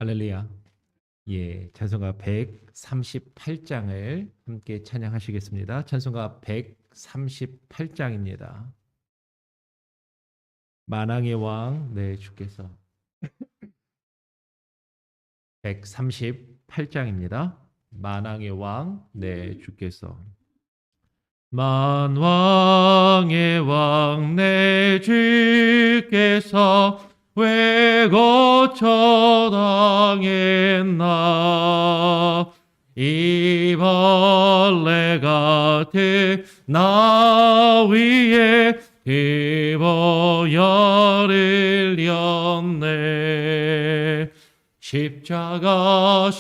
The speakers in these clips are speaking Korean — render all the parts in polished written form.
할렐루야. 예, 찬송가 138장을 함께 찬양하시겠습니다. 찬송가 138장입니다. 만왕의 왕, 네, 주께서 138장입니다. 만왕의 왕, 네, 주께서 만왕의 왕, 내 주께서 왜 거쳐 당했나 이 벌레 같은 나 위에 그 보혈을 흘렸네. 십자가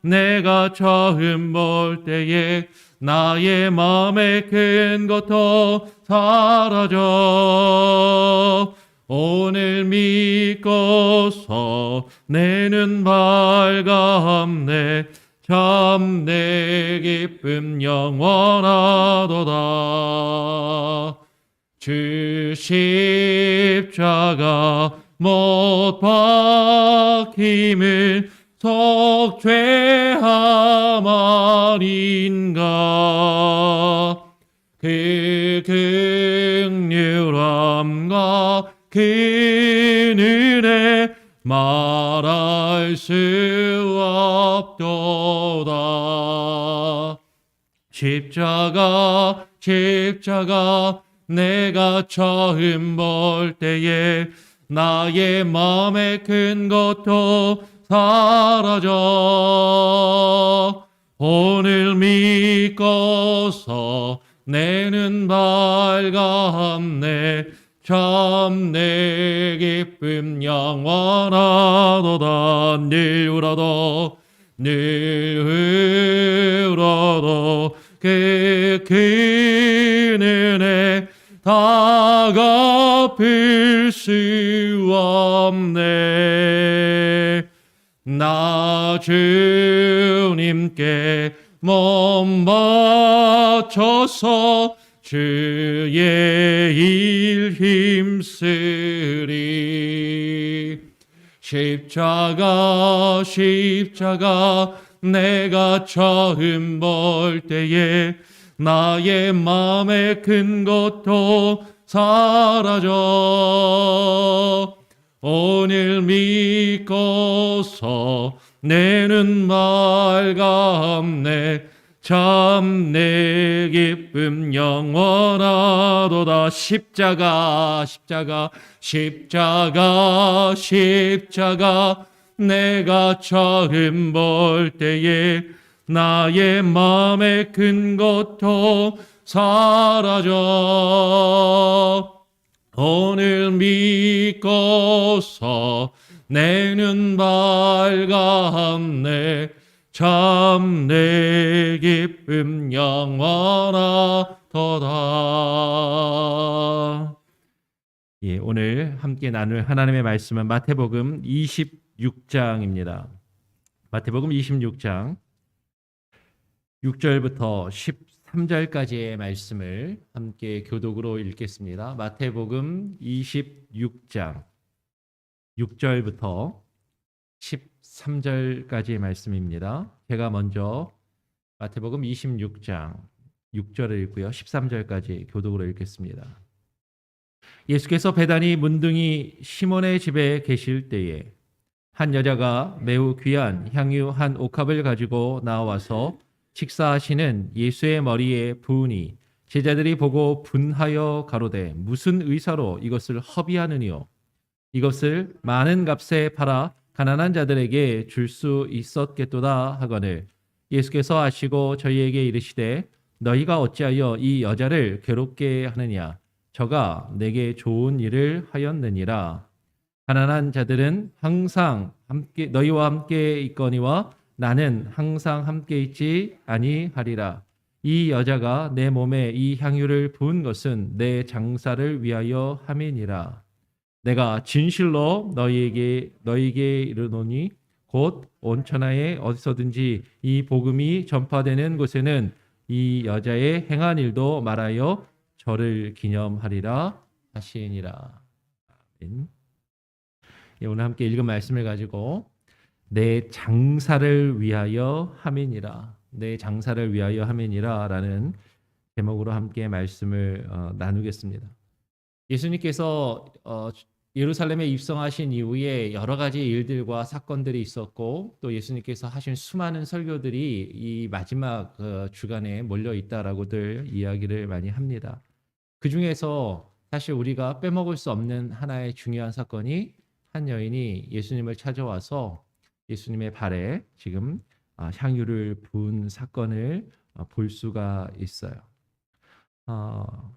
내가 처음 볼 때에 나의 마음의 큰 것도 사라져 오늘 믿고서 내 눈 밝았네. 참 내 기쁨 영원하도다. 주 십자가 못 박힘을 속죄함 아닌가. 그 긍휼함과 그 은혜 말할 수 없도다. 십자가 내가 처음 볼 때에 나의 마음의 큰 것도 사라져 오늘 믿고서 내 눈 밝았네. 참 내 기쁨 영원하도다. 늘 울어도 그 큰 은혜 다 갚을 수 없네. 나 주님께 몸 바쳐서 주의 일 힘쓰리. 십자가 내가 처음 볼 때에 나의 마음의 큰 것도 사라져 오늘 믿고서 내 눈 밝았네. 참 내 기쁨 영원하도다. 십자가 내가 처음 볼 때에 나의 마음의 큰 것도 사라져 오늘 믿고서 내 눈 밝았네. 참 내 기쁨 영원하도다. 예, 오늘 함께 나눌 하나님의 말씀은 마태복음 26장입니다. 마태복음 26장 6절부터 13절까지의 말씀을 함께 교독으로 읽겠습니다. 마태복음 26장 6절부터 13절까지의 말씀입니다. 제가 먼저 마태복음 26장 6절을 읽고요. 13절까지 교독으로 읽겠습니다. 예수께서 베다니 문둥이 시몬의 집에 계실 때에 한 여자가 매우 귀한 향유 한 옥합을 가지고 나와서 식사하시는 예수의 머리에 부으니 제자들이 보고 분하여 가로되 무슨 의사로 이것을 허비하느니요. 이것을 많은 값에 팔아 가난한 자들에게 줄 수 있었겠도다 하거늘 예수께서 아시고 저희에게 이르시되 너희가 어찌하여 이 여자를 괴롭게 하느냐. 저가 내게 좋은 일을 하였느니라. 가난한 자들은 항상 함께 너희와 함께 있거니와 나는 항상 함께 있지 아니하리라. 이 여자가 내 몸에 이 향유를 부은 것은 내 장사를 위하여 함이니라. 내가 진실로 너희에게 이르노니 곧 온 천하에 어디서든지 이 복음이 전파되는 곳에는 이 여자의 행한 일도 말하여 저를 기념하리라 하시니라. 아멘. 예, 오늘 함께 읽은 말씀을 가지고 내 장사를 위하여 함이니라. 내 장사를 위하여 함이니라라는 제목으로 함께 말씀을 나누겠습니다. 예수님께서 예루살렘에 입성하신 이후에 여러 가지 일들과 사건들이 있었고 또 예수님께서 하신 수많은 설교들이 이 마지막 주간에 몰려 있다라고들 이야기를 많이 합니다. 그 중에서 사실 우리가 빼먹을 수 없는 하나의 중요한 사건이 한 여인이 예수님을 찾아와서 예수님의 발에 지금 향유를 부은 사건을 볼 수가 있어요.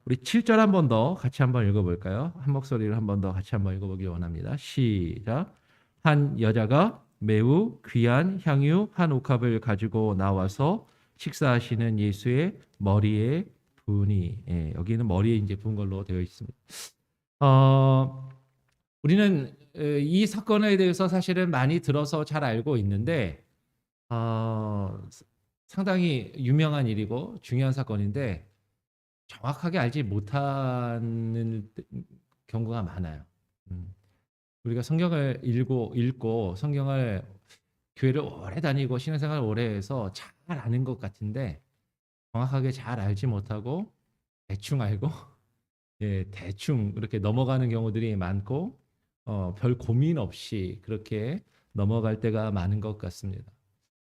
우리 7절 한 번 더 같이 한번 읽어볼까요? 한 목소리로 한 번 더 같이 한번 읽어보기 원합니다. 시작. 한 여자가 매우 귀한 향유 한 옥합을 가지고 나와서 식사하시는 예수의 머리에 부으니, 예, 여기는 머리에 이제 부은 걸로 되어 있습니다. 우리는 이 사건에 대해서 사실은 많이 들어서 잘 알고 있는데 상당히 유명한 일이고 중요한 사건인데 정확하게 알지 못하는 경우가 많아요. 우리가 성경을 읽고 성경을 교회를 오래 다니고 신앙생활을 오래 해서 잘 아는 것 같은데 정확하게 잘 알지 못하고 대충 알고 예, 대충 이렇게 넘어가는 경우들이 많고 별 고민 없이 그렇게 넘어갈 때가 많은 것 같습니다.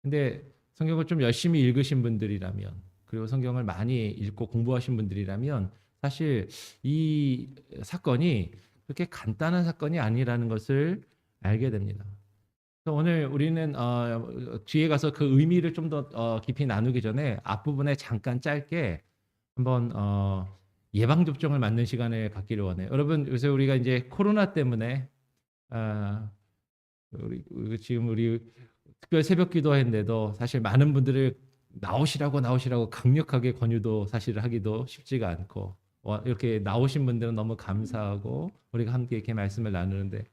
근데 성경을 좀 열심히 읽으신 분들이라면 그리고 성경을 많이 읽고 공부하신 분들이라면 사실 이 사건이 그렇게 간단한 사건이 아니라는 것을 알게 됩니다. 그래서 오늘 우리는 뒤에 가서 그 의미를 좀 더 깊이 나누기 전에 앞부분에 잠깐 짧게 한번 예방 접종을 맞는 시간을 갖기를 원해요. 여러분 요새 우리가 이제 코로나 때문에 지금 우리 특별 새벽 기도했는데도 사실 많은 분들을 나오시라고 강력하게 권유도 사실 하기도 쉽지가 않고 이렇게 나오신 분들은 너무 감사하고 우리가 함께 이렇게 말씀을 나누는데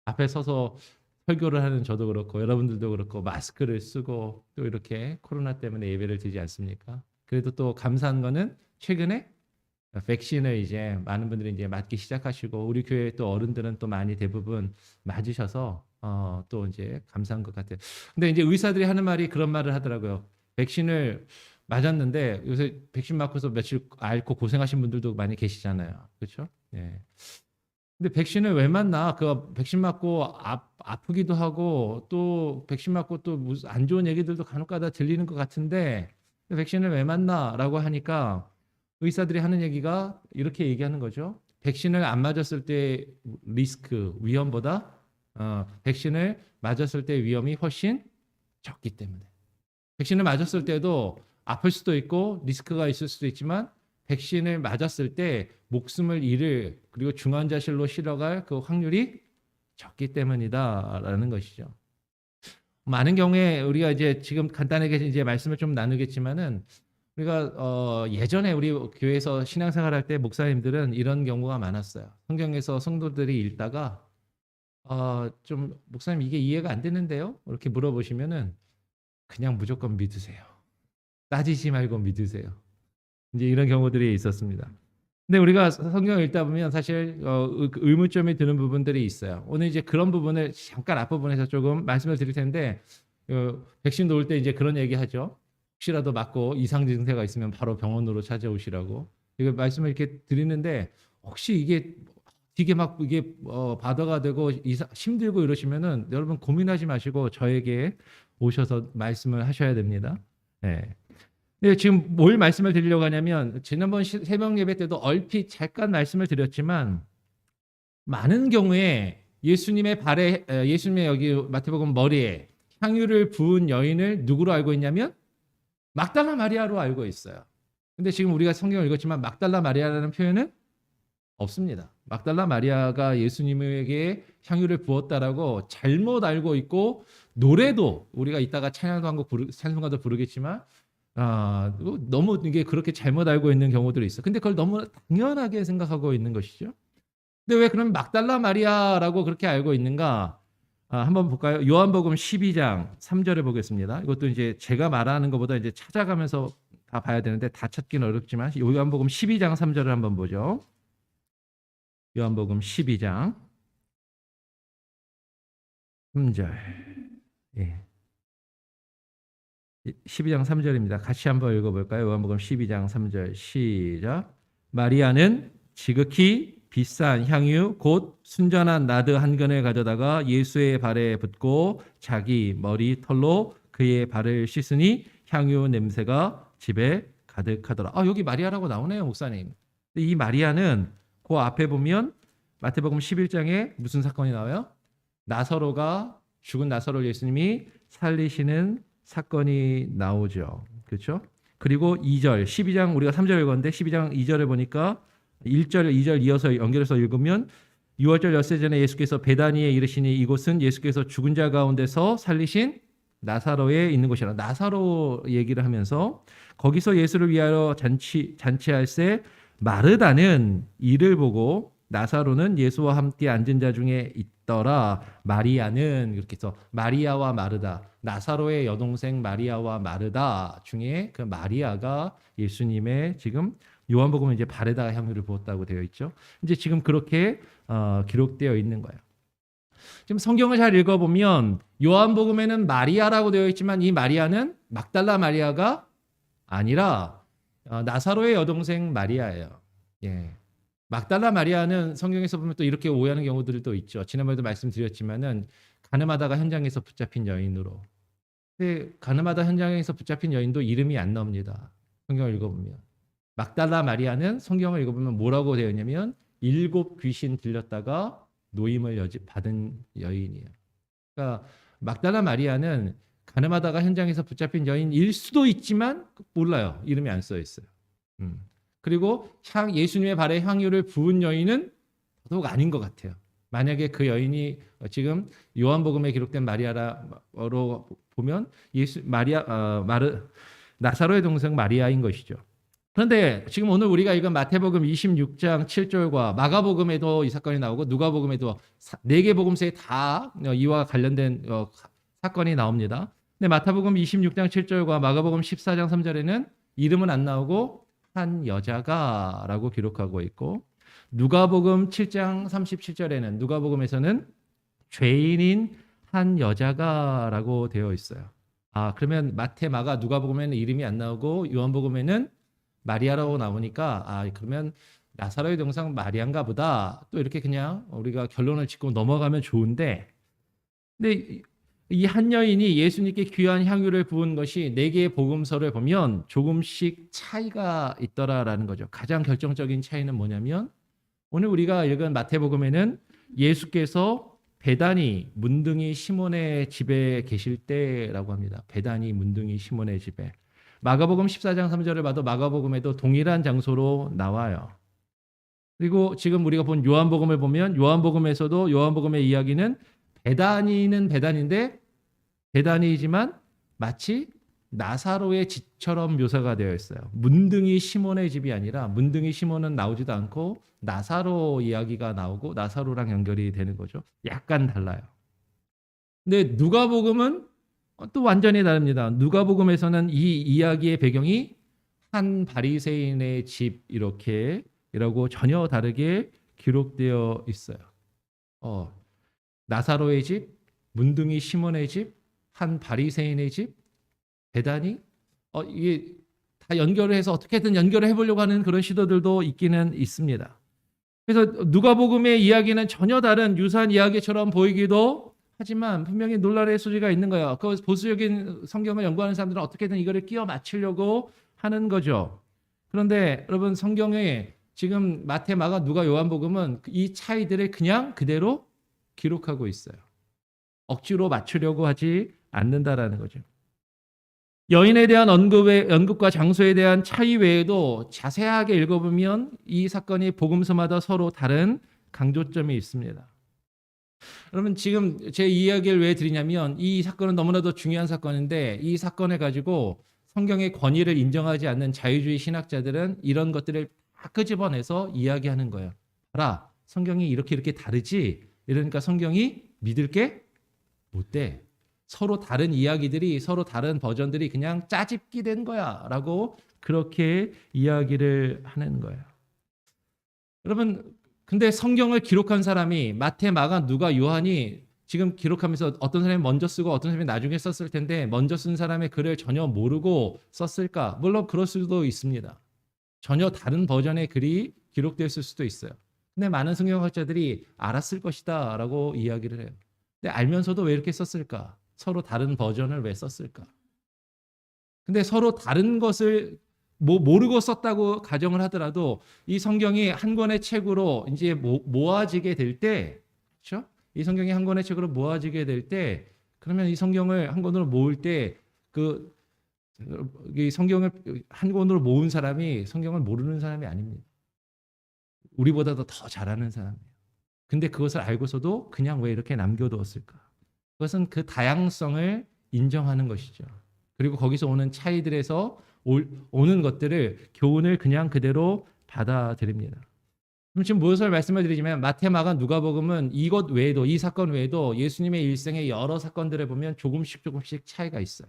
앞에 서서 설교를 하는 저도 그렇고 여러분들도 그렇고 마스크를 쓰고 또 이렇게 코로나 때문에 예배를 드리지 않습니까? 그래도 또 감사한 거는 최근에 백신을 이제 많은 분들이 이제 맞기 시작하시고 우리 교회 또 어른들은 또 많이 대부분 맞으셔서 또 이제 감사한 것 같아요. 근데 이제 의사들이 하는 말이 그런 말을 하더라고요. 백신을 맞았는데 요새 백신 맞고서 며칠 앓고 고생하신 분들도 많이 계시잖아요. 그렇죠? 예. 근데 백신을 왜 맞나? 그 백신 맞고 아프기도 하고 또 백신 맞고 또 무슨 안 좋은 얘기들도 간혹가다 들리는 것 같은데 백신을 왜 맞나라고 하니까 의사들이 하는 얘기가 이렇게 얘기하는 거죠. 백신을 안 맞았을 때 리스크 위험보다 백신을 맞았을 때 위험이 훨씬 적기 때문에 백신을 맞았을 때도 아플 수도 있고 리스크가 있을 수도 있지만 백신을 맞았을 때 목숨을 잃을 그리고 중환자실로 실어갈 그 확률이 적기 때문이다라는 것이죠. 많은 경우에 우리가 이제 지금 간단하게 이제 말씀을 좀 나누겠지만은 우리가 예전에 우리 교회에서 신앙생활할 때 목사님들은 이런 경우가 많았어요. 성경에서 성도들이 읽다가 좀 목사님 이게 이해가 안 되는데요? 이렇게 물어보시면은 그냥 무조건 믿으세요. 따지지 말고 믿으세요. 이제 이런 경우들이 있었습니다. 근데 우리가 성경을 읽다 보면 사실 의문점이 드는 부분들이 있어요. 오늘 이제 그런 부분을 잠깐 앞부분에서 조금 말씀을 드릴 텐데 백신 놓을 때 이제 그런 얘기하죠. 혹시라도 맞고 이상 증세가 있으면 바로 병원으로 찾아오시라고. 이거 말씀을 이렇게 드리는데 혹시 이게 막 이게 바다가 되고 힘들고 이러시면은 여러분 고민하지 마시고 저에게 오셔서 말씀을 하셔야 됩니다. 네. 네, 지금 뭘 말씀을 드리려고 하냐면 지난번 새벽 예배 때도 얼핏 잠깐 말씀을 드렸지만 많은 경우에 예수님의 발에 예수님의 여기 마태복음 머리에 향유를 부은 여인을 누구로 알고 있냐면 막달라 마리아로 알고 있어요. 근데 지금 우리가 성경을 읽었지만 막달라 마리아라는 표현은 없습니다. 막달라 마리아가 예수님에게 향유를 부었다라고 잘못 알고 있고 노래도 우리가 이따가 찬송가도 부르겠지만 너무 이게 그렇게 잘못 알고 있는 경우들이 있어. 근데 그걸 너무 당연하게 생각하고 있는 것이죠. 근데 왜 그럼 막달라 마리아라고 그렇게 알고 있는가? 한번 볼까요? 요한복음 12장 3절을 보겠습니다. 이것도 이제 제가 말하는 것보다 이제 찾아가면서 다 봐야 되는데 다 찾기는 어렵지만 요한복음 12장 3절을 한번 보죠. 요한복음 12장 3절. 예. 12장 3절입니다. 같이 한번 읽어볼까요? 요한복음 12장 3절 시작. 마리아는 지극히 비싼 향유 곧 순전한 나드 한 근을 가져다가 예수의 발에 붓고 자기 머리 털로 그의 발을 씻으니 향유 냄새가 집에 가득하더라. 여기 마리아라고 나오네요, 목사님. 이 마리아는 그 앞에 보면 마태복음 11장에 무슨 사건이 나와요? 죽은 나사로를 예수님이 살리시는 사건이 나오죠. 그렇죠? 그리고 2절, 12장 우리가 3절 읽었는데 12장 2절에 보니까 1절, 2절 이어서 연결해서 읽으면 6월절 엿새 전에 예수께서 베다니에 이르시니 이곳은 예수께서 죽은 자 가운데서 살리신 나사로에 있는 곳이라. 나사로 얘기를 하면서 거기서 예수를 위하여 잔치할새 마르다는 이를 보고 나사로는 예수와 함께 앉은 자 중에 있더라. 마리아는 이렇게 해서 마리아와 마르다, 나사로의 여동생 마리아와 마르다 중에 그 마리아가 예수님의 지금 요한복음은 이제 발에다가 향유를 부었다고 되어 있죠. 이제 지금 그렇게 기록되어 있는 거예요. 지금 성경을 잘 읽어보면 요한복음에는 마리아라고 되어 있지만 이 마리아는 막달라 마리아가 아니라 나사로의 여동생 마리아예요. 예. 막달라 마리아는 성경에서 보면 또 이렇게 오해하는 경우들도 있죠. 지난번에도 말씀드렸지만은 가늠하다가 현장에서 붙잡힌 여인으로. 근데 가늠하다 현장에서 붙잡힌 여인도 이름이 안 나옵니다. 성경을 읽어보면. 막달라 마리아는 성경을 읽어보면 뭐라고 되어 있냐면 7 귀신 들렸다가 노임을 받은 여인이에요. 그러니까 막달라 마리아는 가늠하다가 현장에서 붙잡힌 여인일 수도 있지만 몰라요. 이름이 안 써 있어요. 그리고 예수님의 발에 향유를 부은 여인은 더더욱 아닌 것 같아요. 만약에 그 여인이 지금 요한복음에 기록된 마리아로 보면 나사로의 동생 마리아인 것이죠. 그런데 지금 오늘 우리가 읽은 마태복음 26장 7절과 마가복음에도 이 사건이 나오고 누가복음에도 4개 복음서에 다 이와 관련된 사건이 나옵니다. 근데 마태복음 26장 7절과 마가복음 14장 3절에는 이름은 안 나오고 한 여자가 라고 기록하고 있고 누가복음 7장 37절에는 누가복음에서는 죄인인 한 여자가 라고 되어 있어요. 그러면 마태, 마가, 누가복음에는 이름이 안 나오고 요한복음에는 마리아라고 나오니까 그러면 나사로의 동생 마리아인가 보다. 또 이렇게 그냥 우리가 결론을 짓고 넘어가면 좋은데 근데 이 한 여인이 예수님께 귀한 향유를 부은 것이 4개의 복음서를 보면 조금씩 차이가 있더라라는 거죠. 가장 결정적인 차이는 뭐냐면 오늘 우리가 읽은 마태복음에는 예수께서 베다니 문둥이 시몬의 집에 계실 때라고 합니다. 베다니 문둥이 시몬의 집에. 마가복음 14장 3절을 봐도 마가복음에도 동일한 장소로 나와요. 그리고 지금 우리가 본 요한복음을 보면 요한복음에서도 요한복음의 이야기는 베다니는 베다니인데 베다니이지만 마치 나사로의 집처럼 묘사가 되어 있어요. 문둥이 시몬의 집이 아니라 문둥이 시몬은 나오지도 않고 나사로 이야기가 나오고 나사로랑 연결이 되는 거죠. 약간 달라요. 근데 누가복음은 또 완전히 다릅니다. 누가복음에서는 이 이야기의 배경이 한 바리새인의 집 이라고 전혀 다르게 기록되어 있어요. 나사로의 집, 문둥이 시몬의 집, 한 바리새인의 집, 베다니 이게 다 연결을 해서 어떻게든 연결을 해보려고 하는 그런 시도들도 있기는 있습니다. 그래서 누가복음의 이야기는 전혀 다른 유사한 이야기처럼 보이기도 하지만 분명히 논란의 소지가 있는 거예요. 그 보수적인 성경을 연구하는 사람들은 어떻게든 이거를 끼워 맞추려고 하는 거죠. 그런데 여러분 성경에 지금 마태, 마가, 누가, 요한복음은 이 차이들을 그냥 그대로 기록하고 있어요. 억지로 맞추려고 하지 않는다라는 거죠. 여인에 대한 언급과 장소에 대한 차이 외에도 자세하게 읽어보면 이 사건이 복음서마다 서로 다른 강조점이 있습니다. 여러분 지금 제 이야기를 왜 드리냐면 이 사건은 너무나도 중요한 사건인데 이 사건을 가지고 성경의 권위를 인정하지 않는 자유주의 신학자들은 이런 것들을 다 끄집어내서 이야기하는 거예요. 봐라, 성경이 이렇게 다르지? 이러니까 성경이 믿을 게 못 돼. 서로 다른 이야기들이 서로 다른 버전들이 그냥 짜집기 된 거야 라고 그렇게 이야기를 하는 거예요. 여러분 근데 성경을 기록한 사람이 마태, 마가, 누가, 요한이 지금 기록하면서 어떤 사람이 먼저 쓰고 어떤 사람이 나중에 썼을 텐데 먼저 쓴 사람의 글을 전혀 모르고 썼을까? 물론 그럴 수도 있습니다. 전혀 다른 버전의 글이 기록됐을 수도 있어요. 근데 많은 성경학자들이 알았을 것이다 라고 이야기를 해요. 근데 알면서도 왜 이렇게 썼을까? 서로 다른 버전을 왜 썼을까? 근데 서로 다른 것을 모르고 썼다고 가정을 하더라도 이 성경이 한 권의 책으로 이제 모아지게 될 때, 그렇죠? 이 성경이 한 권의 책으로 모아지게 될 때, 그러면 이 성경을 한 권으로 모을 때 이 성경을 한 권으로 모은 사람이 성경을 모르는 사람이 아닙니다. 우리보다도 더 잘하는 사람이에요. 근데 그것을 알고서도 그냥 왜 이렇게 남겨두었을까? 그것은 그 다양성을 인정하는 것이죠. 그리고 거기서 오는 차이들에서 오는 것들을 교훈을 그냥 그대로 받아들입니다. 그럼 지금 무엇을 말씀을 드리지만 마태, 마가, 누가복음은 이것 외에도 이 사건 외에도 예수님의 일생의 여러 사건들을 보면 조금씩 차이가 있어요.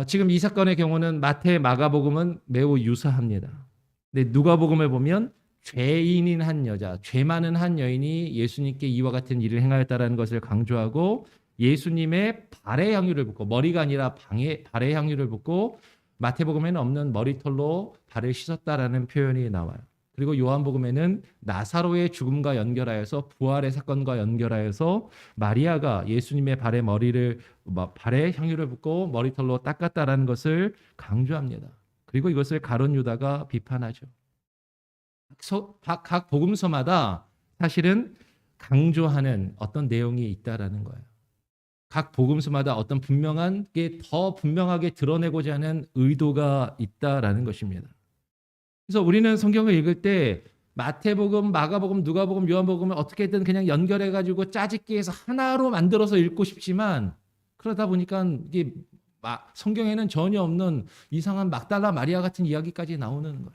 지금 이 사건의 경우는 마태, 마가복음은 매우 유사합니다. 근데 누가복음을 보면 죄인인 한 여자, 죄 많은 한 여인이 예수님께 이와 같은 일을 행하였다라는 것을 강조하고 예수님의 발의 향유를 붓고 머리가 아니라 발의 향유를 붓고 마태복음에는 없는 머리털로 발을 씻었다라는 표현이 나와요. 그리고 요한복음에는 나사로의 죽음과 연결하여서 부활의 사건과 연결하여서 마리아가 예수님의 발에 향유를 붓고 머리털로 닦았다라는 것을 강조합니다. 그리고 이것을 가룟 유다가 비판하죠. 각 복음서마다 사실은 강조하는 어떤 내용이 있다라는 거예요. 각 복음서마다 어떤 분명한 게 더 분명하게 드러내고자 하는 의도가 있다라는 것입니다. 그래서 우리는 성경을 읽을 때 마태복음, 마가복음, 누가복음, 요한복음을 어떻게든 그냥 연결해가지고 짜집기 해서 하나로 만들어서 읽고 싶지만 그러다 보니까 이게 성경에는 전혀 없는 이상한 막달라 마리아 같은 이야기까지 나오는 거예요.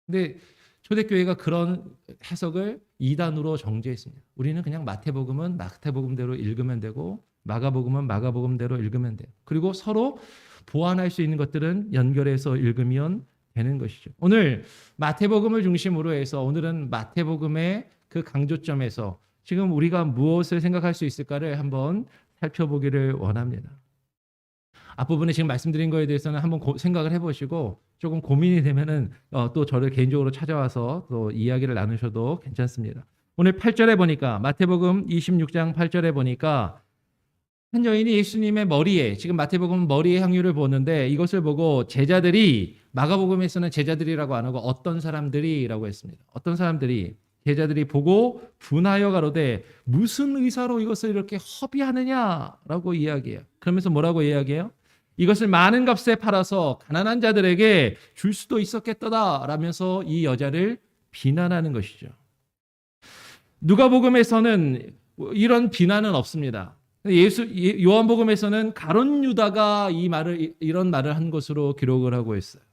근데 초대교회가 그런 해석을 이단으로 정죄했습니다. 우리는 그냥 마태복음은 마태복음대로 읽으면 되고 마가복음은 마가복음대로 읽으면 돼요. 그리고 서로 보완할 수 있는 것들은 연결해서 읽으면 되는 것이죠. 오늘 마태복음을 중심으로 해서 오늘은 마태복음의 그 강조점에서 지금 우리가 무엇을 생각할 수 있을까를 한번 살펴보기를 원합니다. 앞부분에 지금 말씀드린 거에 대해서는 한번 생각을 해보시고 조금 고민이 되면은 또 저를 개인적으로 찾아와서 또 이야기를 나누셔도 괜찮습니다. 오늘 8절에 보니까 마태복음 26장 8절에 보니까 한 여인이 예수님의 머리에, 지금 마태복음은 머리에 향유를 부었는데 이것을 보고 제자들이, 마가복음에서는 제자들이라고 안 하고 어떤 사람들이라고 했습니다. 어떤 사람들이, 제자들이 보고 분하여 가로되 무슨 의사로 이것을 이렇게 허비하느냐라고 이야기해요. 그러면서 뭐라고 이야기해요? 이것을 많은 값에 팔아서 가난한 자들에게 줄 수도 있었겠다 라면서 이 여자를 비난하는 것이죠. 누가복음에서는 이런 비난은 없습니다. 요한복음에서는 가룟 유다가 이런 말을 한 것으로 기록을 하고 있어요.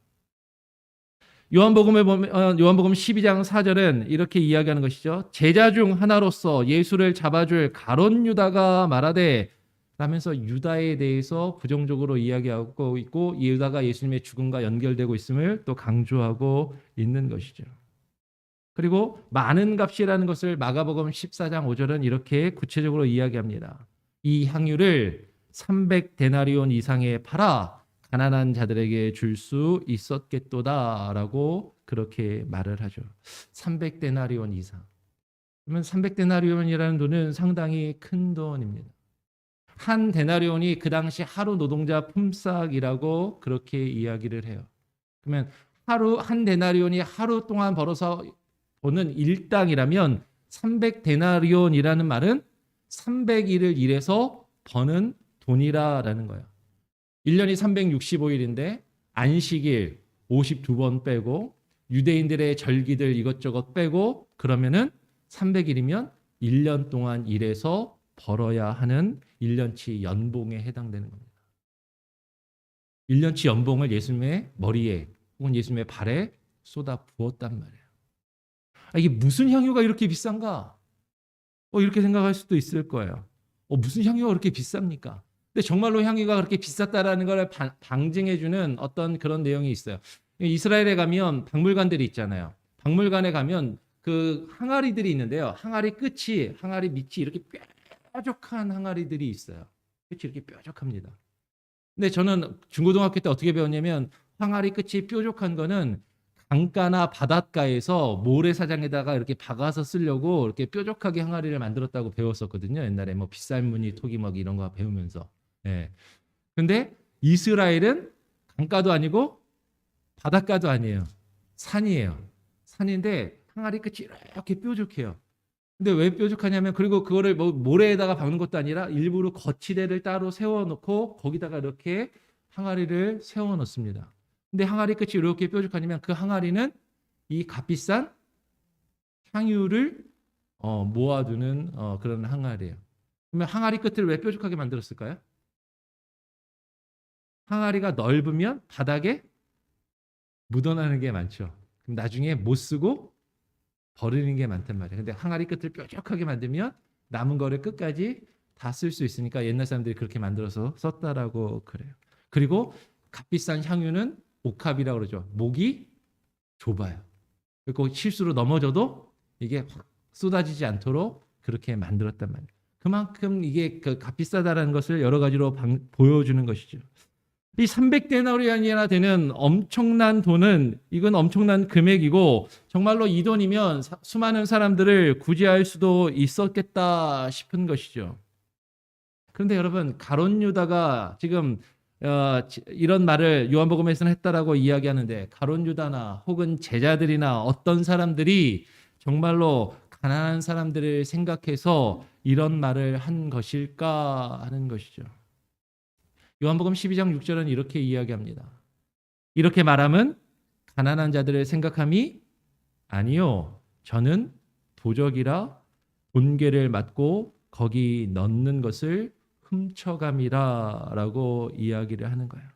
요한복음을 보면 요한복음 12장 4절은 이렇게 이야기하는 것이죠. 제자 중 하나로서 예수를 잡아줄 가룟 유다가 말하되 라면서 유다에 대해서 부정적으로 이야기하고 있고 유다가 예수님의 죽음과 연결되고 있음을 또 강조하고 있는 것이죠. 그리고 많은 값이라는 것을 마가복음 14장 5절은 이렇게 구체적으로 이야기합니다. 이 향유를 300데나리온 이상에 팔아 가난한 자들에게 줄 수 있었겠도다라고 그렇게 말을 하죠. 300데나리온 이상. 그러면 300데나리온이라는 돈은 상당히 큰 돈입니다. 한 데나리온이 그 당시 하루 노동자 품삯이라고 그렇게 이야기를 해요. 그러면 한 데나리온이 하루 동안 벌어서 버는 일당이라면 300데나리온이라는 말은 300일을 일해서 버는 돈이라는 거예요. 1년이 365일인데 안식일 52번 빼고 유대인들의 절기들 이것저것 빼고 그러면은 300일이면 1년 동안 일해서 벌어야 하는 1년치 연봉에 해당되는 겁니다. 1년치 연봉을 예수님의 머리에 혹은 예수님의 발에 쏟아 부었단 말이에요. 이게 무슨 향유가 이렇게 비싼가? 이렇게 생각할 수도 있을 거예요. 무슨 향유가 그렇게 비쌉니까? 근데 정말로 향유가 그렇게 비쌌다라는 걸 방증해주는 어떤 그런 내용이 있어요. 이스라엘에 가면 박물관들이 있잖아요. 박물관에 가면 그 항아리들이 있는데요. 항아리 밑이 이렇게 뾰족한 항아리들이 있어요. 끝이 이렇게 뾰족합니다. 근데 저는 중고등학교 때 어떻게 배웠냐면 항아리 끝이 뾰족한 거는 강가나 바닷가에서 모래사장에다가 이렇게 박아서 쓰려고 이렇게 뾰족하게 항아리를 만들었다고 배웠었거든요. 옛날에 뭐 빗살무늬, 토기막 이런 거 배우면서. 예. 근데 이스라엘은 강가도 아니고 바닷가도 아니에요. 산이에요. 산인데 항아리 끝이 이렇게 뾰족해요. 근데 왜 뾰족하냐면 그리고 그거를 뭐 모래에다가 박는 것도 아니라 일부러 거치대를 따로 세워놓고 거기다가 이렇게 항아리를 세워놓습니다. 근데 항아리 끝이 이렇게 뾰족하냐면 그 항아리는 이 값비싼 향유를 모아두는 그런 항아리예요. 그러면 항아리 끝을 왜 뾰족하게 만들었을까요? 항아리가 넓으면 바닥에 묻어나는 게 많죠. 그럼 나중에 못 쓰고 버리는 게 많단 말이에요. 근데 항아리 끝을 뾰족하게 만들면 남은 거를 끝까지 다 쓸 수 있으니까 옛날 사람들이 그렇게 만들어서 썼다라고 그래요. 그리고 값비싼 향유는 옥합이라고 그러죠. 목이 좁아요. 그리고 실수로 넘어져도 이게 확 쏟아지지 않도록 그렇게 만들었단 말이에요. 그만큼 이게 그 값비싸다라는 것을 여러 가지로 보여주는 것이죠. 이 300데나리온이나 되는 엄청난 돈은 이건 엄청난 금액이고 정말로 이 돈이면 수많은 사람들을 구제할 수도 있었겠다 싶은 것이죠. 그런데 여러분 가룟 유다가 지금 이런 말을 요한복음에서는 했다라고 이야기하는데 가룟 유다나 혹은 제자들이나 어떤 사람들이 정말로 가난한 사람들을 생각해서 이런 말을 한 것일까 하는 것이죠. 요한복음 12장 6절은 이렇게 이야기합니다. 이렇게 말함은 가난한 자들을 생각함이 아니요. 저는 도적이라 본궤를 맞고 거기 넣는 것을 훔쳐감이라 라고 이야기를 하는 거예요.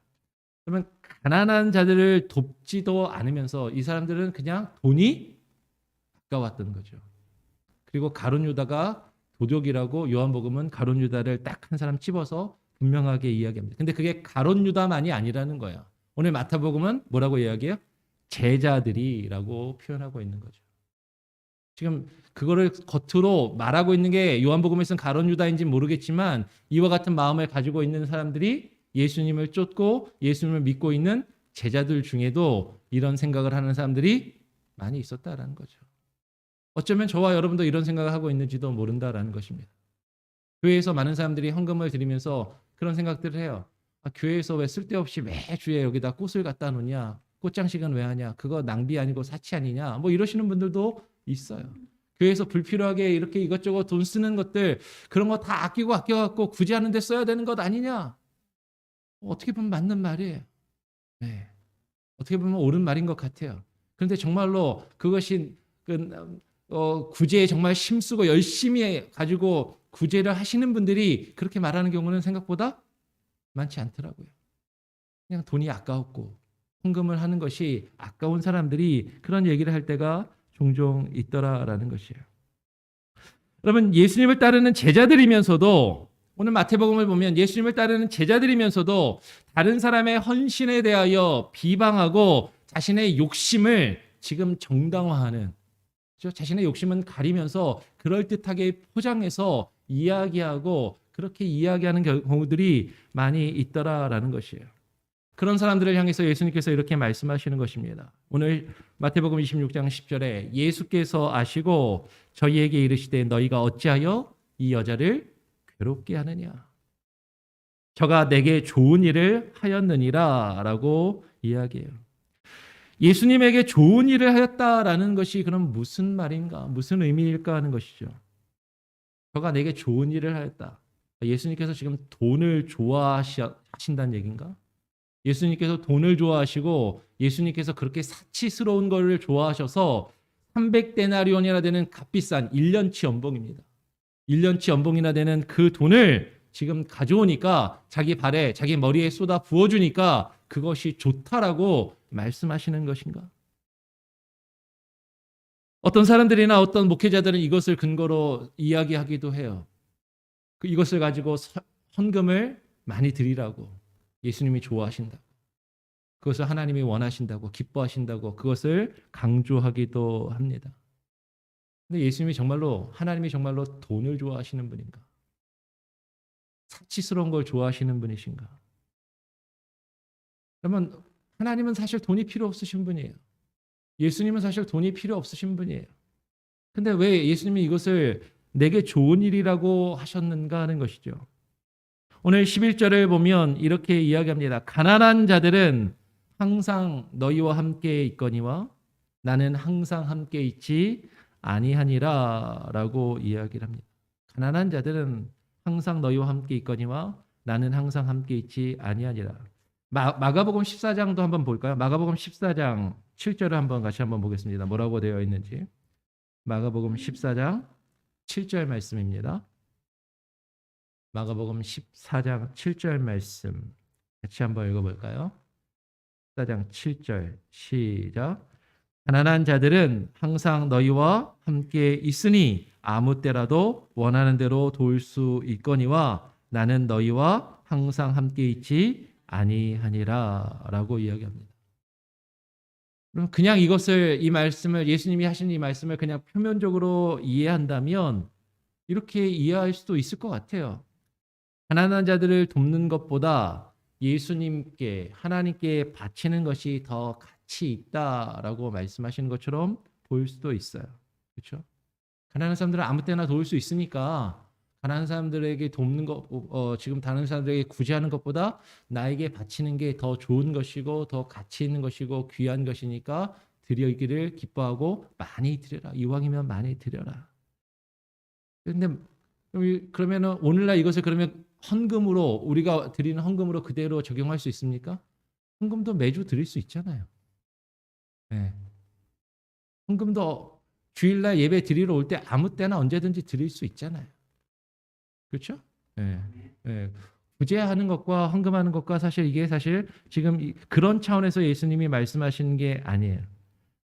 그러면 가난한 자들을 돕지도 않으면서 이 사람들은 그냥 돈이 아까웠던 거죠. 그리고 가룟 유다가 도적이라고 요한복음은 가룟 유다를 딱 한 사람 집어서 분명하게 이야기합니다. 근데 그게 가룟 유다만이 아니라는 거예요. 오늘 마태복음은 뭐라고 이야기해요? 제자들이라고 표현하고 있는 거죠. 지금 그거를 겉으로 말하고 있는 게 요한복음에서는 가룟 유다인지 모르겠지만 이와 같은 마음을 가지고 있는 사람들이 예수님을 쫓고 예수님을 믿고 있는 제자들 중에도 이런 생각을 하는 사람들이 많이 있었다라는 거죠. 어쩌면 저와 여러분도 이런 생각을 하고 있는지도 모른다라는 것입니다. 교회에서 많은 사람들이 헌금을 드리면서 그런 생각들을 해요. 교회에서 왜 쓸데없이 매주에 여기다 꽃을 갖다 놓냐? 꽃장식은 왜 하냐? 그거 낭비 아니고 사치 아니냐? 뭐 이러시는 분들도 있어요. 교회에서 불필요하게 이렇게 이것저것 돈 쓰는 것들 그런 거 다 아껴갖고 굳이 하는 데 써야 되는 것 아니냐? 어떻게 보면 맞는 말이에요. 네. 어떻게 보면 옳은 말인 것 같아요. 그런데 정말로 그것이 구제에 정말 힘쓰고 열심히 가지고 구제를 하시는 분들이 그렇게 말하는 경우는 생각보다 많지 않더라고요. 그냥 돈이 아까웠고 헌금을 하는 것이 아까운 사람들이 그런 얘기를 할 때가 종종 있더라라는 것이에요. 여러분 예수님을 따르는 제자들이면서도 오늘 마태복음을 보면 예수님을 따르는 제자들이면서도 다른 사람의 헌신에 대하여 비방하고 자신의 욕심을 지금 정당화하는 자신의 욕심은 가리면서 그럴듯하게 포장해서 이야기하고 그렇게 이야기하는 경우들이 많이 있더라라는 것이에요. 그런 사람들을 향해서 예수님께서 이렇게 말씀하시는 것입니다. 오늘 마태복음 26장 10절에 예수께서 아시고 저희에게 이르시되 너희가 어찌하여 이 여자를 괴롭게 하느냐. 저가 내게 좋은 일을 하였느니라 라고 이야기해요. 예수님에게 좋은 일을 하였다라는 것이 그럼 무슨 말인가? 무슨 의미일까 하는 것이죠. 저가 내게 좋은 일을 하였다. 예수님께서 지금 돈을 좋아하신다는 얘기인가? 예수님께서 돈을 좋아하시고 예수님께서 그렇게 사치스러운 것을 좋아하셔서 300데나리온이나 되는 값비싼 1년치 연봉입니다. 1년치 연봉이나 되는 그 돈을 지금 가져오니까 자기 발에 자기 머리에 쏟아 부어주니까 그것이 좋다라고 말씀하시는 것인가? 어떤 사람들이나 어떤 목회자들은 이것을 근거로 이야기하기도 해요. 이것을 가지고 헌금을 많이 드리라고 예수님이 좋아하신다고 그것을 하나님이 원하신다고 기뻐하신다고 그것을 강조하기도 합니다. 근데 하나님이 정말로 돈을 좋아하시는 분인가? 사치스러운 걸 좋아하시는 분이신가? 그러면 하나님은 사실 돈이 필요 없으신 분이에요. 예수님은 사실 돈이 필요 없으신 분이에요. 근데 왜 예수님이 이것을 내게 좋은 일이라고 하셨는가 하는 것이죠. 오늘 11절을 보면 이렇게 이야기합니다. 가난한 자들은 항상 너희와 함께 있거니와 나는 항상 함께 있지 아니하니라 라고 이야기를 합니다. 가난한 자들은 항상 너희와 함께 있거니와 나는 항상 함께 있지 아니하니라. 마가복음 14장도 한번 볼까요? 마가복음 14장 7절을 같이 한번 보겠습니다. 뭐라고 되어 있는지. 마가복음 14장 7절 말씀입니다. 마가복음 14장 7절 말씀 같이 한번 읽어볼까요? 14장 7절 시작. 가난한 자들은 항상 너희와 함께 있으니 아무 때라도 원하는 대로 도울 수 있거니와 나는 너희와 항상 함께 있지 아니하니라 라고 이야기합니다. 그럼 그냥 이 말씀을 예수님이 하신 이 말씀을 그냥 표면적으로 이해한다면 이렇게 이해할 수도 있을 것 같아요. 가난한 자들을 돕는 것보다 예수님께 하나님께 바치는 것이 더 가치 있다라고 말씀하시는 것처럼 보일 수도 있어요. 그렇죠? 가난한 사람들은 아무 때나 도울 수 있으니까 가난한 사람들에게 돕는 것, 지금 다른 사람들에게 구제하는 것보다 나에게 바치는 게 더 좋은 것이고 더 가치 있는 것이고 귀한 것이니까 드리기를 기뻐하고 많이 드려라. 이왕이면 많이 드려라. 근데 그러면은 오늘날 이것을 그러면 헌금으로 우리가 드리는 헌금으로 그대로 적용할 수 있습니까? 헌금도 매주 드릴 수 있잖아요. 네. 헌금도 주일날 예배 드리러 올 때 아무 때나 언제든지 드릴 수 있잖아요. 그렇죠? 네. 네. 구제하는 것과 헌금하는 것과 이게 지금 그런 차원에서 예수님이 말씀하시는 게 아니에요.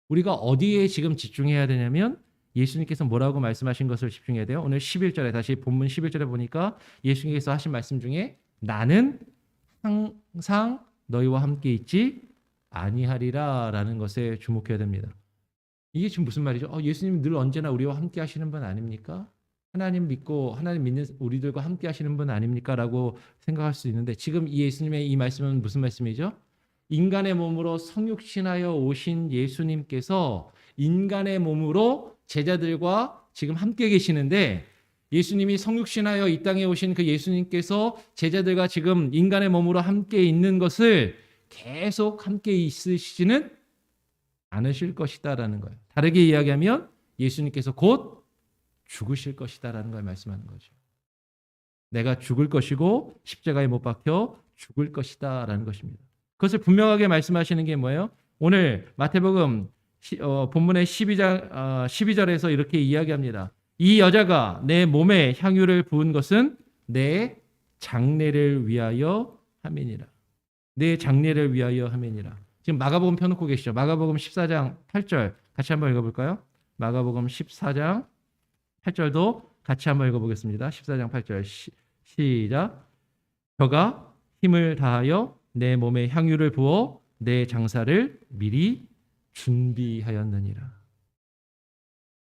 우리가 어디에 지금 집중해야 되냐면 예수님께서 뭐라고 말씀하신 것을 집중해야 돼요. 오늘 11절에 다시 본문 11절에 보니까 예수님께서 하신 말씀 중에 나는 항상 너희와 함께 있지 아니하리라 라는 것에 주목해야 됩니다. 이게 지금 무슨 말이죠? 예수님 늘 언제나 우리와 함께 하시는 분 아닙니까? 하나님 믿는 우리들과 함께 하시는 분 아닙니까? 라고 생각할 수 있는데 지금 이 예수님의 이 말씀은 무슨 말씀이죠? 인간의 몸으로 성육신하여 오신 예수님께서 인간의 몸으로 제자들과 지금 함께 계시는데 예수님이 성육신하여 이 땅에 오신 그 예수님께서 제자들과 지금 인간의 몸으로 함께 있는 것을 계속 함께 있으시지는 않으실 것이다라는 거예요. 다르게 이야기하면 예수님께서 곧 죽으실 것이다라는 걸 말씀하는 거죠. 내가 죽을 것이고 십자가에 못 박혀 죽을 것이다라는 것입니다. 그것을 분명하게 말씀하시는 게 뭐예요? 오늘 마태복음 본문의 12절에서 이렇게 이야기합니다. 이 여자가 내 몸에 향유를 부은 것은 내 장례를 위하여 함이니라. 내 장례를 위하여 함이니라. 지금 마가복음 펴놓고 계시죠? 마가복음 14장 8절 같이 한번 읽어볼까요? 마가복음 14장 8절도 같이 한번 읽어보겠습니다. 14장 8절 시작. 저가 힘을 다하여 내 몸에 향유를 부어 내 장사를 미리 준비하였느니라.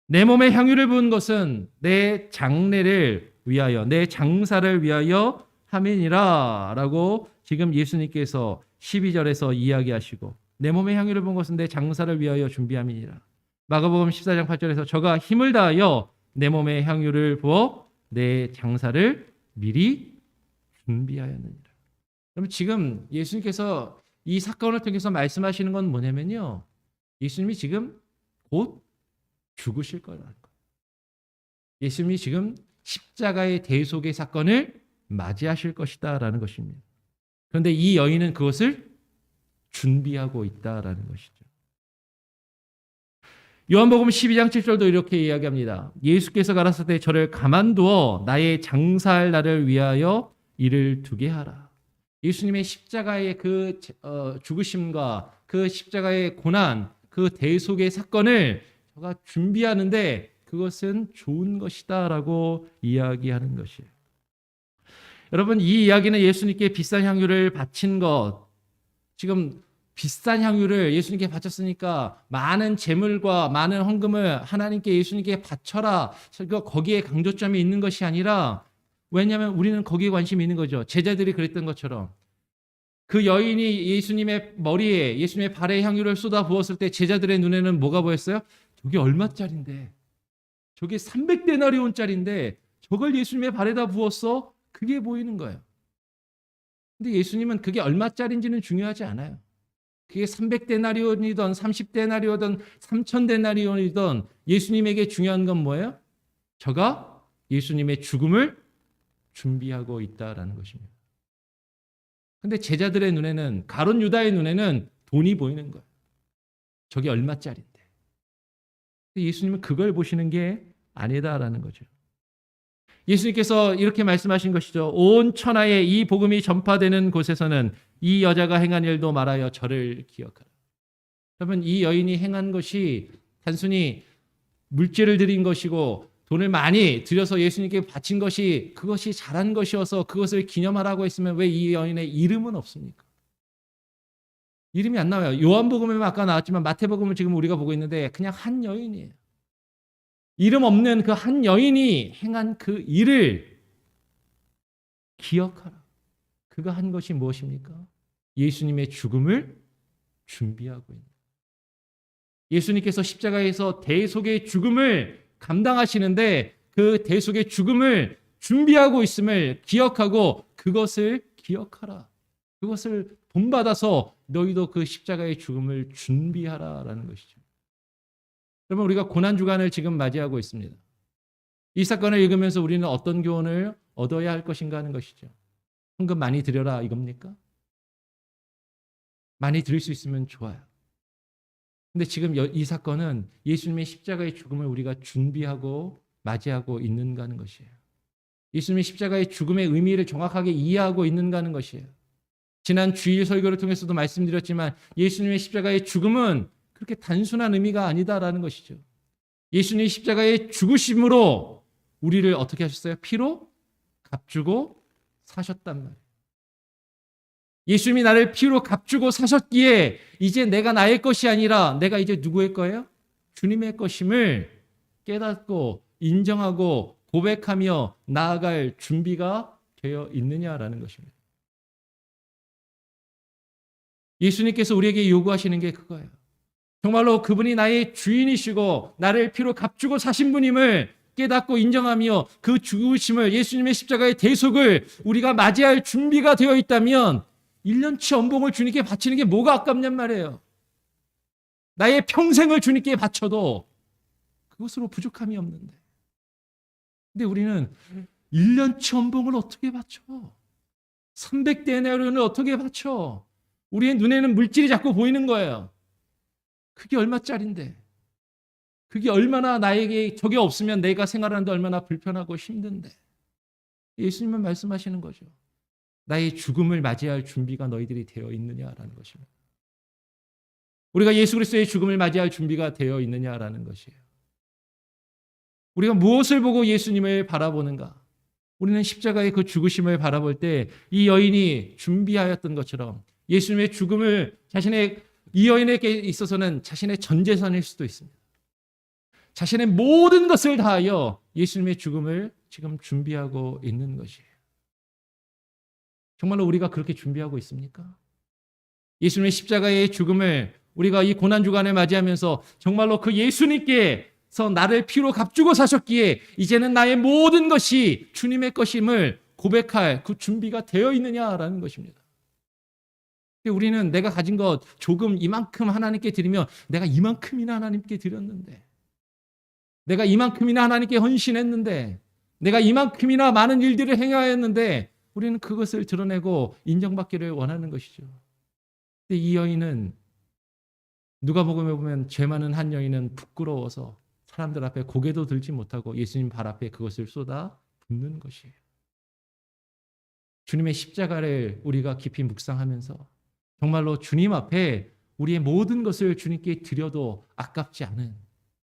내 몸에 향유를 부은 것은 내 장례를 위하여 내 장사를 위하여 함이니라 라고 지금 예수님께서 12절에서 이야기하시고 내 몸에 향유를 부은 것은 내 장사를 위하여 준비함이니라. 마가복음 14장 8절에서 저가 힘을 다하여 내 몸에 향유를 부어 내 장사를 미리 준비하였느니라. 그럼 지금 예수님께서 이 사건을 통해서 말씀하시는 건 뭐냐면요. 예수님이 지금 곧 죽으실 거라는 거예요. 예수님이 지금 십자가의 대속의 사건을 맞이하실 것이다라는 것입니다. 그런데 이 여인은 그것을 준비하고 있다라는 것이죠. 요한복음 12장 7절도 이렇게 이야기합니다. 예수께서 가라사대 저를 가만두어 나의 장사할 날을 위하여 이를 두게 하라. 예수님의 십자가의 그 죽으심과 그 십자가의 고난, 그 대속의 사건을 저가 준비하는데 그것은 좋은 것이다라고 이야기하는 것이에요. 여러분 이 이야기는 예수님께 비싼 향유를 바친 것, 지금 비싼 향유를 예수님께 바쳤으니까 많은 제물과 많은 헌금을 하나님께 예수님께 바쳐라. 거기에 강조점이 있는 것이 아니라, 왜냐하면 우리는 거기에 관심이 있는 거죠. 제자들이 그랬던 것처럼 그 여인이 예수님의 머리에 예수님의 발에 향유를 쏟아 부었을 때 제자들의 눈에는 뭐가 보였어요? 저게 얼마짜린데? 저게 300데나리온짜리인데 저걸 예수님의 발에다 부었어? 그게 보이는 거예요. 근데 예수님은 그게 얼마짜리인지는 중요하지 않아요. 그게 300데나리온이든 30데나리온이든 3000데나리온이든 예수님에게 중요한 건 뭐예요? 저가 예수님의 죽음을 준비하고 있다라는 것입니다. 근데 제자들의 눈에는, 가룟 유다의 눈에는 돈이 보이는 거예요. 저게 얼마짜리인데. 예수님은 그걸 보시는 게 아니다라는 거죠. 예수님께서 이렇게 말씀하신 것이죠. 온 천하에 이 복음이 전파되는 곳에서는 이 여자가 행한 일도 말하여 저를 기억하라. 여러분, 이 여인이 행한 것이 단순히 물질을 드린 것이고 돈을 많이 들여서 예수님께 바친 것이 그것이 잘한 것이어서 그것을 기념하라고 했으면 왜 이 여인의 이름은 없습니까? 이름이 안 나와요. 요한복음에만 아까 나왔지만 마태복음은 지금 우리가 보고 있는데 그냥 한 여인이에요. 이름 없는 그 한 여인이 행한 그 일을 기억하라. 그가 한 것이 무엇입니까? 예수님의 죽음을 준비하고 있는. 예수님께서 십자가에서 대속의 죽음을 감당하시는데 그 대속의 죽음을 준비하고 있음을 기억하고 그것을 기억하라. 그것을 본받아서 너희도 그 십자가의 죽음을 준비하라라는 것이죠. 여러분, 우리가 고난주간을 지금 맞이하고 있습니다. 이 사건을 읽으면서 우리는 어떤 교훈을 얻어야 할 것인가 하는 것이죠. 헌금 많이 드려라 이겁니까? 많이 드릴 수 있으면 좋아요. 근데 지금 이 사건은 예수님의 십자가의 죽음을 우리가 준비하고 맞이하고 있는가 하는 것이에요. 예수님의 십자가의 죽음의 의미를 정확하게 이해하고 있는가 하는 것이에요. 지난 주일 설교를 통해서도 말씀드렸지만 예수님의 십자가의 죽음은 그렇게 단순한 의미가 아니다라는 것이죠. 예수님의 십자가의 죽으심으로 우리를 어떻게 하셨어요? 피로 값주고 사셨단 말이에요. 예수님이 나를 피로 값주고 사셨기에 이제 내가 나의 것이 아니라 내가 이제 누구의 거예요? 주님의 것임을 깨닫고 인정하고 고백하며 나아갈 준비가 되어 있느냐라는 것입니다. 예수님께서 우리에게 요구하시는 게 그거예요. 정말로 그분이 나의 주인이시고 나를 피로 값주고 사신 분임을 깨닫고 인정하며 그 죽으심을, 예수님의 십자가의 대속을 우리가 맞이할 준비가 되어 있다면 1년치 연봉을 주님께 바치는 게 뭐가 아깝냔 말이에요. 나의 평생을 주님께 바쳐도 그것으로 부족함이 없는데. 근데 우리는 1년치 연봉을 어떻게 바쳐? 300데나리온을 어떻게 바쳐? 우리의 눈에는 물질이 자꾸 보이는 거예요. 그게 얼마짜린데? 그게 얼마나 나에게 저게 없으면 내가 생활하는데 얼마나 불편하고 힘든데. 예수님은 말씀하시는 거죠. 나의 죽음을 맞이할 준비가 너희들이 되어 있느냐라는 것입니다. 우리가 예수 그리스도의 죽음을 맞이할 준비가 되어 있느냐라는 것이에요. 우리가 무엇을 보고 예수님을 바라보는가? 우리는 십자가의 그 죽으심을 바라볼 때 이 여인이 준비하였던 것처럼 예수님의 죽음을 이 여인에게 있어서는 자신의 전 재산일 수도 있습니다. 자신의 모든 것을 다하여 예수님의 죽음을 지금 준비하고 있는 것이에요. 정말로 우리가 그렇게 준비하고 있습니까? 예수님의 십자가의 죽음을 우리가 이 고난주간을 맞이하면서 정말로 그 예수님께서 나를 피로 값주고 사셨기에 이제는 나의 모든 것이 주님의 것임을 고백할 그 준비가 되어 있느냐라는 것입니다. 우리는 내가 가진 것 조금 이만큼 하나님께 드리면 내가 이만큼이나 하나님께 드렸는데, 내가 이만큼이나 하나님께 헌신했는데, 내가 이만큼이나 많은 일들을 행하였는데 우리는 그것을 드러내고 인정받기를 원하는 것이죠. 근데 이 여인은 누가복음에 보면 죄 많은 한 여인은 부끄러워서 사람들 앞에 고개도 들지 못하고 예수님 발 앞에 그것을 쏟아 붓는 것이에요. 주님의 십자가를 우리가 깊이 묵상하면서 정말로 주님 앞에 우리의 모든 것을 주님께 드려도 아깝지 않은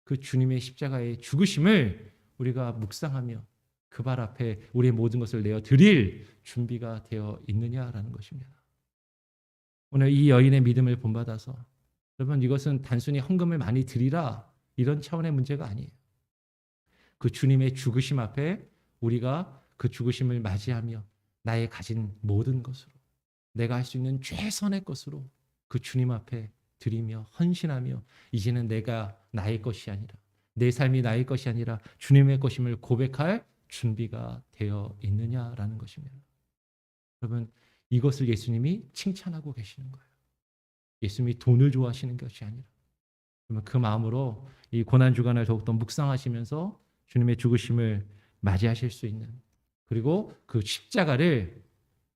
그 주님의 십자가의 죽으심을 우리가 묵상하며 그 발 앞에 우리의 모든 것을 내어 드릴 준비가 되어 있느냐라는 것입니다. 오늘 이 여인의 믿음을 본받아서 여러분 이것은 단순히 헌금을 많이 드리라 이런 차원의 문제가 아니에요. 그 주님의 죽으심 앞에 우리가 그 죽으심을 맞이하며 나의 가진 모든 것으로 내가 할 수 있는 최선의 것으로 그 주님 앞에 드리며 헌신하며 이제는 내가 나의 것이 아니라 내 삶이 나의 것이 아니라 주님의 것임을 고백할 준비가 되어 있느냐라는 것입니다. 여러분 이것을 예수님이 칭찬하고 계시는 거예요. 예수님이 돈을 좋아하시는 것이 아니라 그러면 그 마음으로 이 고난주간을 더욱더 묵상하시면서 주님의 죽으심을 맞이하실 수 있는 그리고 그 십자가를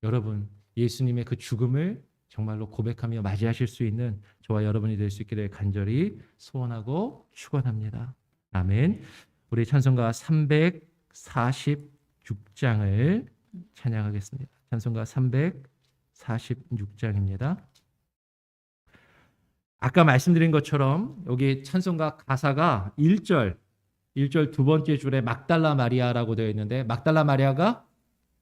여러분 예수님의 그 죽음을 정말로 고백하며 맞이하실 수 있는 저와 여러분이 될 수 있기를 간절히 소원하고 축원합니다. 아멘. 우리 찬송가 346장을 찬양하겠습니다. 찬송가 346장입니다. 아까 말씀드린 것처럼 여기 찬송가 가사가 1절 두 번째 줄에 막달라 마리아라고 되어 있는데 막달라 마리아가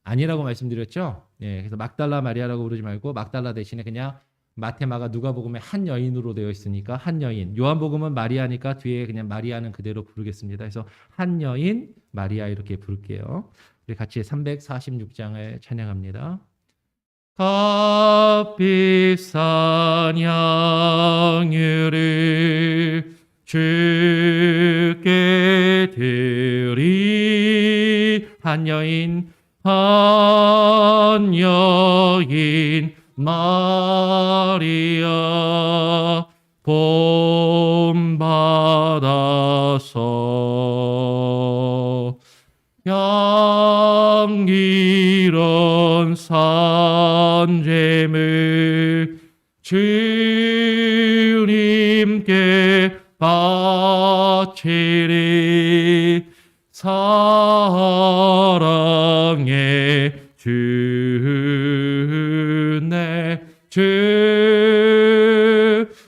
아니라고 말씀드렸죠. 예, 그래서 막달라 마리아라고 부르지 말고 막달라 대신에 그냥 마테마가 누가복음에 한 여인으로 되어 있으니까 한 여인. 요한복음은 마리아니까 뒤에 그냥 마리아는 그대로 부르겠습니다. 그래서 한 여인 마리아 이렇게 부를게요. 우리 같이 346장을 찬양합니다. 값비싼 양유를 주께 드리 한 여인 마리아 본받아서 향기로운 산재물 주님께 바치리 사랑의 주내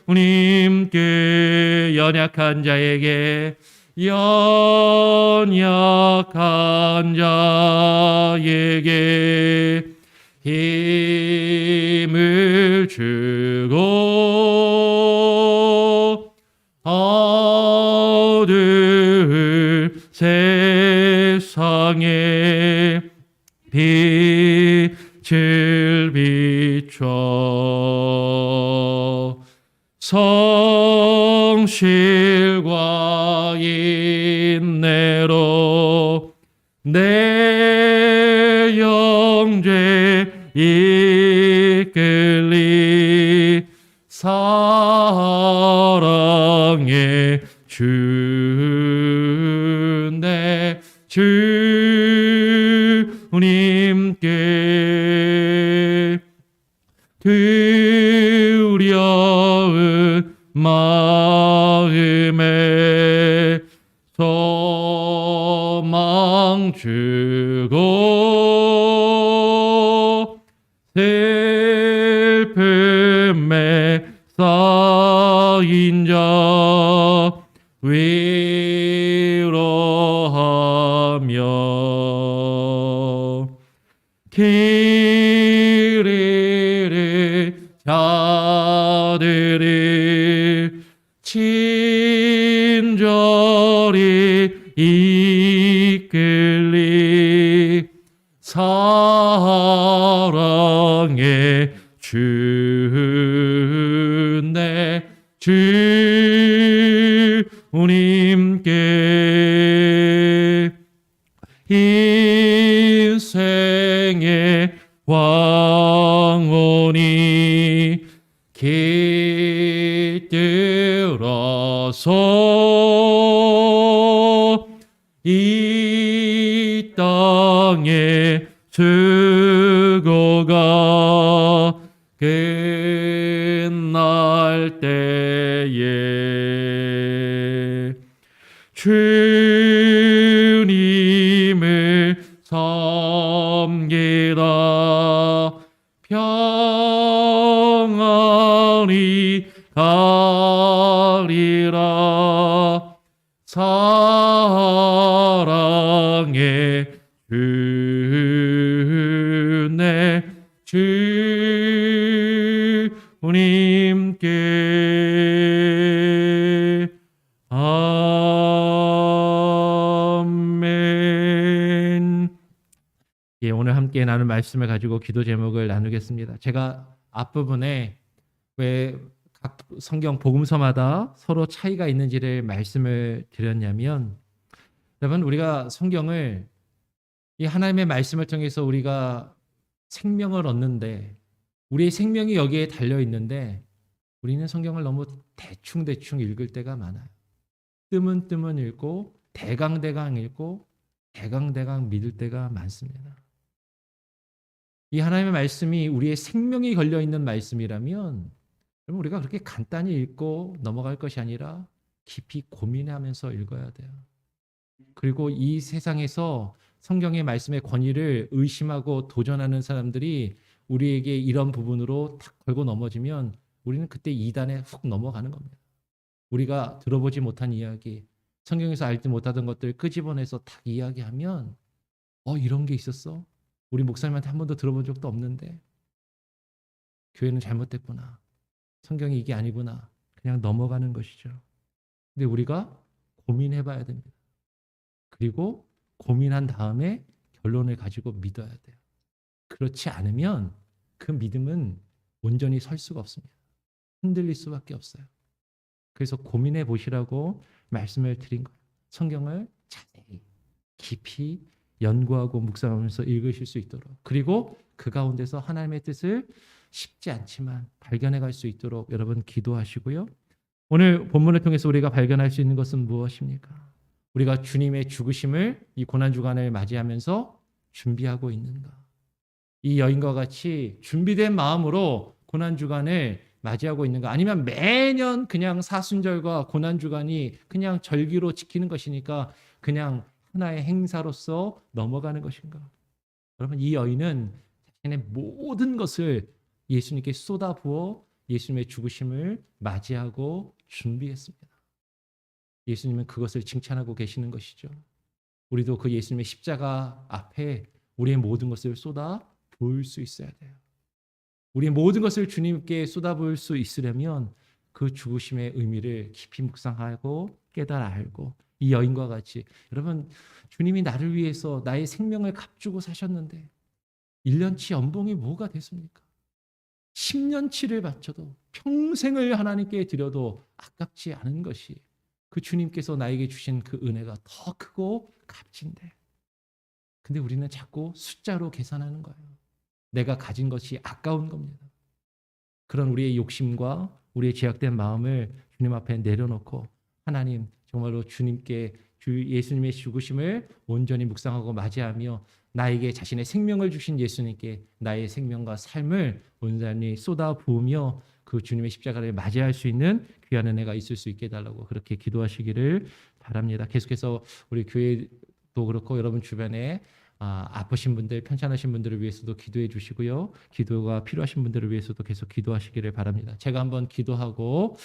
주님께 연약한 자에게 힘을 주고 어두운 세상에 빛을 비춰 성실과 인내로 내 영죄 이끌리 사랑의 주내 주님께 두려운 마음에 소망 주고 슬픔에 쌓인 자 위로하며 길이를 자들이 친절히 이끌리 사랑의 주내 주님께 인생의 왕원이 깃들어서 이 땅의 수고가 끝날 때에 주님을 섬기다 평안히 가리라 사랑의 주내 예, 오늘 함께 나눌 말씀을 가지고 기도 제목을 나누겠습니다. 제가 앞부분에 왜 각 성경 복음서마다 서로 차이가 있는지를 말씀을 드렸냐면, 여러분, 우리가 성경을 이 하나님의 말씀을 통해서 우리가 생명을 얻는데, 우리의 생명이 여기에 달려 있는데 우리는 성경을 너무 대충 읽을 때가 많아요. 뜨문뜨문 읽고 대강대강 읽고 대강대강 믿을 때가 많습니다. 이 하나님의 말씀이 우리의 생명이 걸려 있는 말씀이라면 그럼 우리가 그렇게 간단히 읽고 넘어갈 것이 아니라 깊이 고민하면서 읽어야 돼요. 그리고 이 세상에서 성경의 말씀의 권위를 의심하고 도전하는 사람들이 우리에게 이런 부분으로 탁 걸고 넘어지면 우리는 그때 이단에 훅 넘어가는 겁니다. 우리가 들어보지 못한 이야기, 성경에서 알지 못하던 것들 끄집어내서 탁 이야기하면 이런 게 있었어? 우리 목사님한테 한 번도 들어본 적도 없는데 교회는 잘못됐구나. 성경이 이게 아니구나. 그냥 넘어가는 것이죠. 근데 우리가 고민해봐야 됩니다. 그리고 고민한 다음에 결론을 가지고 믿어야 돼요. 그렇지 않으면 그 믿음은 온전히 설 수가 없습니다. 흔들릴 수밖에 없어요. 그래서 고민해 보시라고 말씀을 드린 거예요. 성경을 자세히 깊이 연구하고 묵상하면서 읽으실 수 있도록, 그리고 그 가운데서 하나님의 뜻을 쉽지 않지만 발견해 갈 수 있도록 여러분 기도하시고요. 오늘 본문을 통해서 우리가 발견할 수 있는 것은 무엇입니까? 우리가 주님의 죽으심을 이 고난주간을 맞이하면서 준비하고 있는가? 이 여인과 같이 준비된 마음으로 고난주간을 맞이하고 있는가? 아니면 매년 그냥 사순절과 고난주간이 그냥 절기로 지키는 것이니까 그냥 하나의 행사로서 넘어가는 것인가? 여러분, 이 여인은 자신의 모든 것을 예수님께 쏟아부어 예수님의 죽으심을 맞이하고 준비했습니다. 예수님은 그것을 칭찬하고 계시는 것이죠. 우리도 그 예수님의 십자가 앞에 우리의 모든 것을 쏟아 부을 수 있어야 돼요. 우리의 모든 것을 주님께 쏟아부을 수 있으려면 그 죽으심의 의미를 깊이 묵상하고 깨달아 알고, 이 여인과 같이, 여러분, 주님이 나를 위해서 나의 생명을 값주고 사셨는데 1년치 연봉이 뭐가 됐습니까? 10년치를 바쳐도 평생을 하나님께 드려도 아깝지 않은 것이 그 주님께서 나에게 주신 그 은혜가 더 크고 값진데, 근데 우리는 자꾸 숫자로 계산하는 거예요. 내가 가진 것이 아까운 겁니다. 그런 우리의 욕심과 우리의 제약된 마음을 주님 앞에 내려놓고, 하나님, 정말로 주님께 예수님의 죽으심을 온전히 묵상하고 맞이하며 나에게 자신의 생명을 주신 예수님께 나의 생명과 삶을 온전히 쏟아부으며 그 주님의 십자가를 맞이할 수 있는 귀한 은혜가 있을 수 있게 해달라고 그렇게 기도하시기를 바랍니다. 계속해서 우리 교회도 그렇고 여러분 주변에 아프신 분들, 편찮으신 분들을 위해서도 기도해 주시고요. 기도가 필요하신 분들을 위해서도 계속 기도하시기를 바랍니다. 제가 한번 기도하고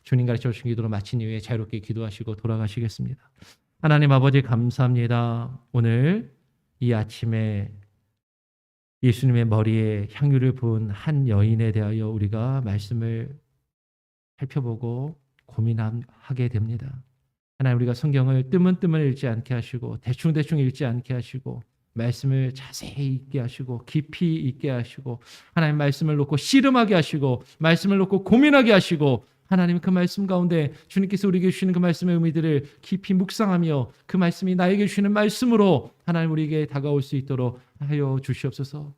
주님 가르쳐 주신 기도로 마친 이후에 자유롭게 기도하시고 돌아가시겠습니다. 하나님 아버지, 감사합니다. 오늘 이 아침에 예수님의 머리에 향유를 부은 한 여인에 대하여 우리가 말씀을 살펴보고 고민하게 됩니다. 하나님, 우리가 성경을 뜨문뜨문 읽지 않게 하시고 대충대충 읽지 않게 하시고 말씀을 자세히 읽게 하시고 깊이 읽게 하시고, 하나님 말씀을 놓고 씨름하게 하시고 말씀을 놓고 고민하게 하시고, 하나님 그 말씀 가운데 주님께서 우리에게 주시는 그 말씀의 의미들을 깊이 묵상하며 그 말씀이 나에게 주시는 말씀으로 하나님 우리에게 다가올 수 있도록 하여 주시옵소서.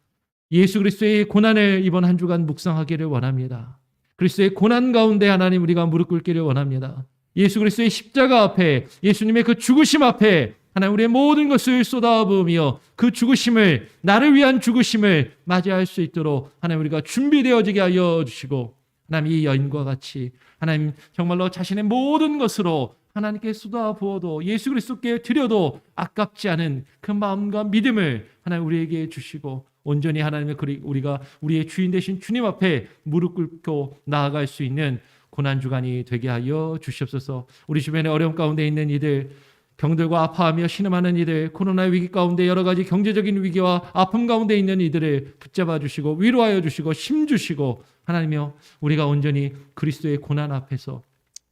예수 그리스도의 고난을 이번 한 주간 묵상하기를 원합니다. 그리스도의 고난 가운데 하나님 우리가 무릎 꿇기를 원합니다. 예수 그리스도의 십자가 앞에, 예수님의 그 죽으심 앞에 하나님 우리의 모든 것을 쏟아부으며 그 죽으심을, 나를 위한 죽으심을 맞이할 수 있도록 하나님 우리가 준비되어지게 하여 주시고, 하나님 이 여인과 같이 하나님 정말로 자신의 모든 것으로 하나님께 쏟아부어도 예수 그리스도께 드려도 아깝지 않은 그 마음과 믿음을 하나님 우리에게 주시고, 온전히 하나님의 우리가 우리의 주인 되신 주님 앞에 무릎 꿇고 나아갈 수 있는 고난주간이 되게 하여 주시옵소서. 우리 주변에 어려움 가운데 있는 이들, 병들과 아파하며 신음하는 이들, 코로나 위기 가운데 여러 가지 경제적인 위기와 아픔 가운데 있는 이들을 붙잡아 주시고 위로하여 주시고 힘 주시고, 하나님이여 우리가 온전히 그리스도의 고난 앞에서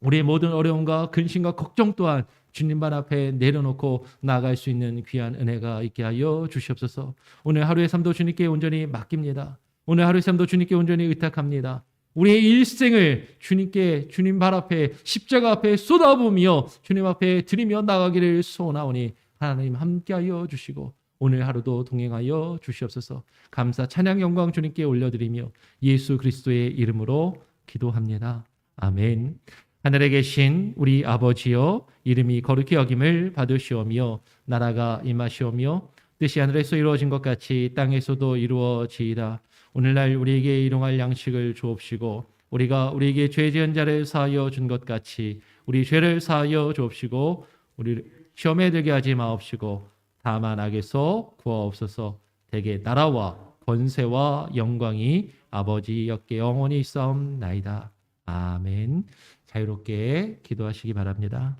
우리의 모든 어려움과 근심과 걱정 또한 주님 발 앞에 내려놓고 나아갈 수 있는 귀한 은혜가 있게 하여 주시옵소서. 오늘 하루의 삶도 주님께 온전히 맡깁니다. 오늘 하루의 삶도 주님께 온전히 의탁합니다. 우리의 일생을 주님께, 주님 발 앞에, 십자가 앞에 쏟아부으며 주님 앞에 드리며 나가기를 소원하오니 하나님 함께하여 주시고 오늘 하루도 동행하여 주시옵소서. 감사 찬양 영광 주님께 올려드리며 예수 그리스도의 이름으로 기도합니다. 아멘. 하늘에 계신 우리 아버지여, 이름이 거룩히 여김을 받으시오며 나라가 임하시오며 뜻이 하늘에서 이루어진 것 같이 땅에서도 이루어지이다. 오늘날 우리에게 일용할 양식을 주옵시고 우리가 우리에게 죄 지은 자를 사하여 준 것 같이 우리 죄를 사하여 주옵시고 우리 시험에 들게 하지 마옵시고 다만 악에서 구하옵소서. 대개 나라와 권세와 영광이 아버지여께 영원히 있사옵나이다. 아멘. 자유롭게 기도하시기 바랍니다.